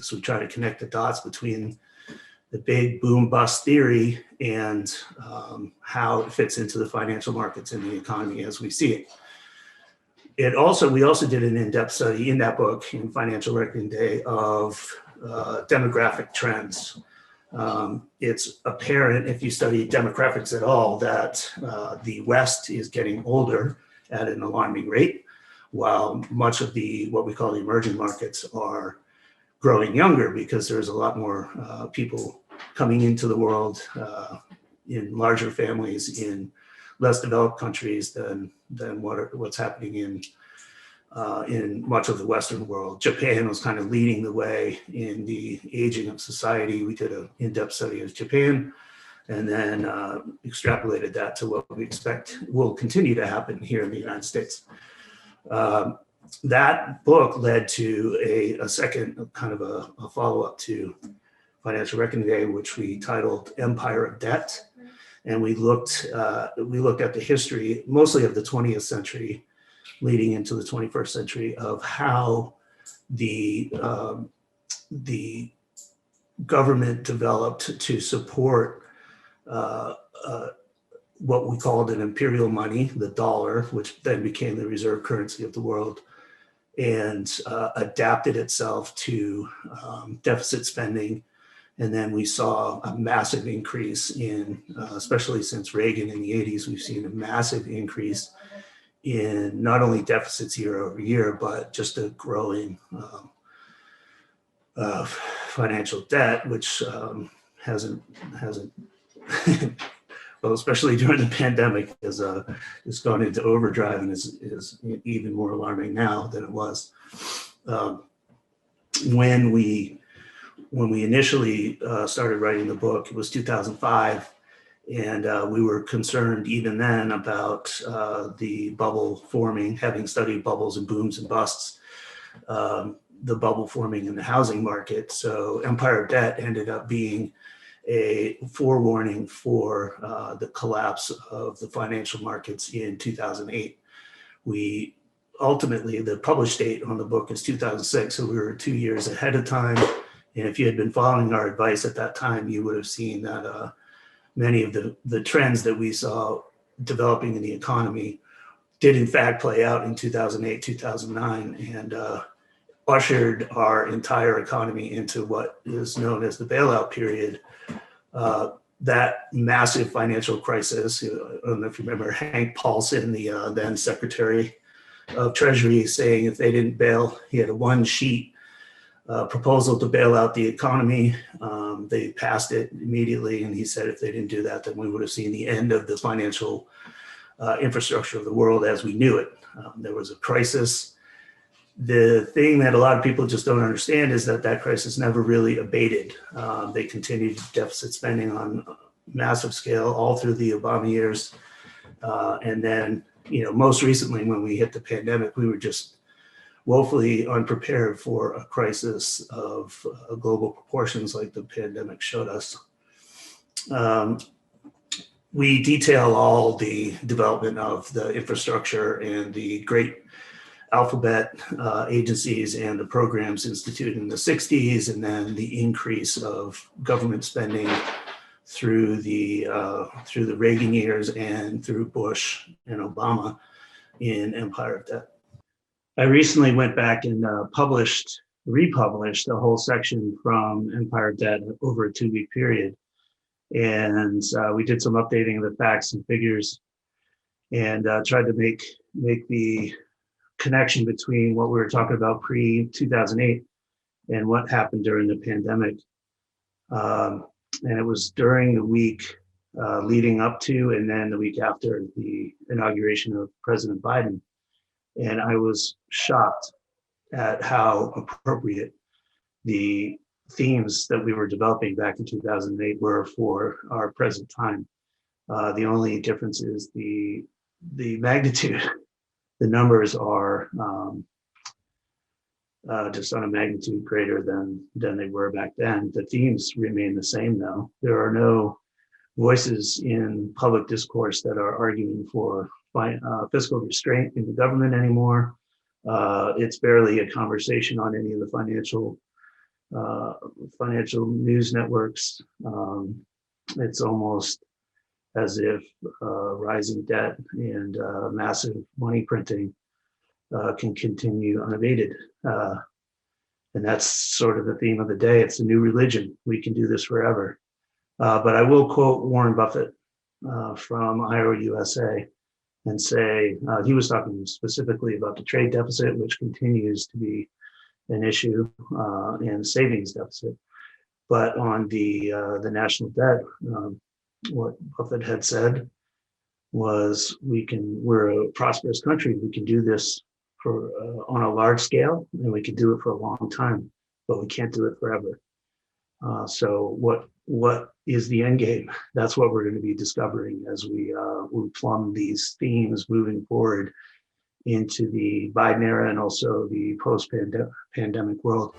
So we try to connect the dots between the big boom bust theory and how it fits into the financial markets and the economy as we see it. We also did an in-depth study in that book, in Financial Reckoning Day, of demographic trends. It's apparent if you study demographics at all that the West is getting older at an alarming rate, while much of what we call the emerging markets are growing younger because there's a lot more people coming into the world in larger families in less developed countries than what's happening in much of the Western world. Japan was kind of leading the way in the aging of society. We did an in-depth study of Japan and then extrapolated that to what we expect will continue to happen here in the United States. That book led to a second kind of a follow-up to Financial Reckoning Day, which we titled Empire of Debt. And we looked at the history, mostly of the 20th century, leading into the 21st century, of how the government developed to support what we called an imperial money, the dollar, which then became the reserve currency of the world, and adapted itself to deficit spending. And then we saw a massive increase in, especially since Reagan in the 80s, we've seen a massive increase in not only deficits year over year, but just a growing financial debt, which hasn't well, especially during the pandemic, has gone into overdrive and is even more alarming now than it was. When we initially started writing the book, it was 2005. And we were concerned even then about the bubble forming, having studied bubbles and booms and busts, the bubble forming in the housing market. So Empire of Debt ended up being a forewarning for the collapse of the financial markets in 2008. Ultimately, the published date on the book is 2006, so we were 2 years ahead of time. And if you had been following our advice at that time, you would have seen that many of the trends that we saw developing in the economy did in fact play out in 2008, 2009, and ushered our entire economy into what is known as the bailout period. That massive financial crisis, I don't know if you remember Hank Paulson, the then Secretary of Treasury, saying if they didn't bail, he had a one-sheet proposal to bail out the economy. They passed it immediately, and he said if they didn't do that, then we would have seen the end of the financial infrastructure of the world as we knew it. There was a crisis. The thing that a lot of people just don't understand is that crisis never really abated. They continued deficit spending on a massive scale all through the Obama years. And then, most recently when we hit the pandemic, we were just woefully unprepared for a crisis of global proportions like the pandemic showed us. We detail all the development of the infrastructure and the great alphabet agencies and the programs instituted in the 60s, and then the increase of government spending through the Reagan years and through Bush and Obama in Empire of Debt. I recently went back and republished a whole section from Empire of Debt over a 2-week period. And we did some updating of the facts and figures and tried to make the connection between what we were talking about pre-2008 and what happened during the pandemic. And it was during the week leading up to and then the week after the inauguration of President Biden. And I was shocked at how appropriate the themes that we were developing back in 2008 were for our present time. The only difference is the magnitude. The numbers are just on a magnitude greater than they were back then. The themes remain the same though. There are no voices in public discourse that are arguing for fiscal restraint in the government anymore. It's barely a conversation on any of the financial financial news networks. It's almost as if rising debt and massive money printing can continue unabated. And that's sort of the theme of the day. It's a new religion. We can do this forever. But I will quote Warren Buffett from IRO USA and say, he was talking specifically about the trade deficit, which continues to be an issue, and savings deficit. But on the national debt, what Buffett had said was, we're a prosperous country. We can do this for on a large scale, and we can do it for a long time, but we can't do it forever. So what is the end game? That's what we're going to be discovering as we plumb these themes moving forward into the Biden era and also the post-pandemic world.